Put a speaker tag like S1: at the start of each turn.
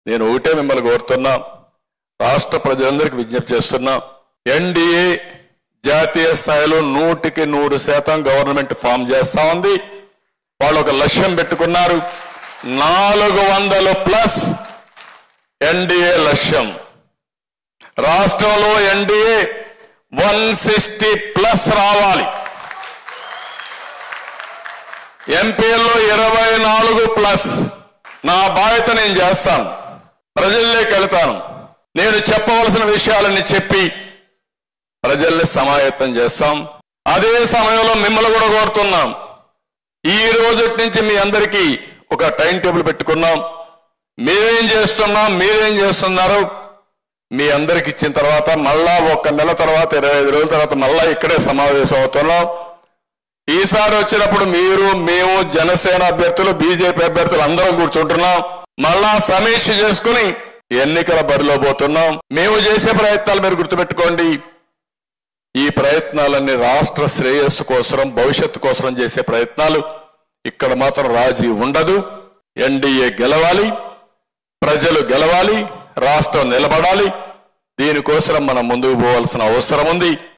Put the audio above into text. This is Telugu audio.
S1: నేను ఒకటే మిమ్మల్ని కోరుతున్నా, రాష్ట్ర ప్రజలందరికీ విజ్ఞప్తి చేస్తున్నా, ఎన్డీఏ జాతీయ స్థాయిలో 100% గవర్నమెంట్ ఫామ్ చేస్తా ఉంది. వాళ్ళు ఒక లక్ష్యం పెట్టుకున్నారు, 400+ ఎన్డీఏ లక్ష్యం. రాష్ట్రంలో ఎన్డీఏ 160+ రావాలి. ఎంపీల్లో 24+. నా బాధ్యత నేను చేస్తాను, ప్రజల్లోకి వెళ్తాను. నేను చెప్పవలసిన విషయాలని చెప్పి ప్రజల్ని సమాయత్తం చేస్తాం. అదే సమయంలో మిమ్మల్ని కూడా కోరుతున్నాం, ఈ రోజు నుంచి మీ అందరికీ ఒక టైం టేబుల్ పెట్టుకున్నాం. మేమేం చేస్తున్నాం, మీరేం చేస్తున్నారు, మీ అందరికి ఇచ్చిన తర్వాత మళ్ళా 1 నెల తర్వాత 25 రోజుల తర్వాత మళ్ళా ఇక్కడే సమావేశం అవుతున్నాం. ఈసారి వచ్చినప్పుడు మీరు, మేము, జనసేన అభ్యర్థులు, బీజేపీ అభ్యర్థులు అందరం కూర్చుంటున్నాం. మళ్ళా సమీక్ష చేసుకుని ఎన్నికల బరిలో పోతున్నాం. మేము చేసే ప్రయత్నాలు మీరు గుర్తుపెట్టుకోండి, ఈ ప్రయత్నాలన్నీ రాష్ట్ర శ్రేయస్సు కోసం, భవిష్యత్తు కోసం చేసే ప్రయత్నాలు. ఇక్కడ మాత్రం రాజీ ఉండదు. ఎన్డీఏ గెలవాలి, ప్రజలు గెలవాలి, రాష్ట్రం నిలబడాలి. దీనికోసం మనం ముందుకు పోవాల్సిన అవసరం ఉంది.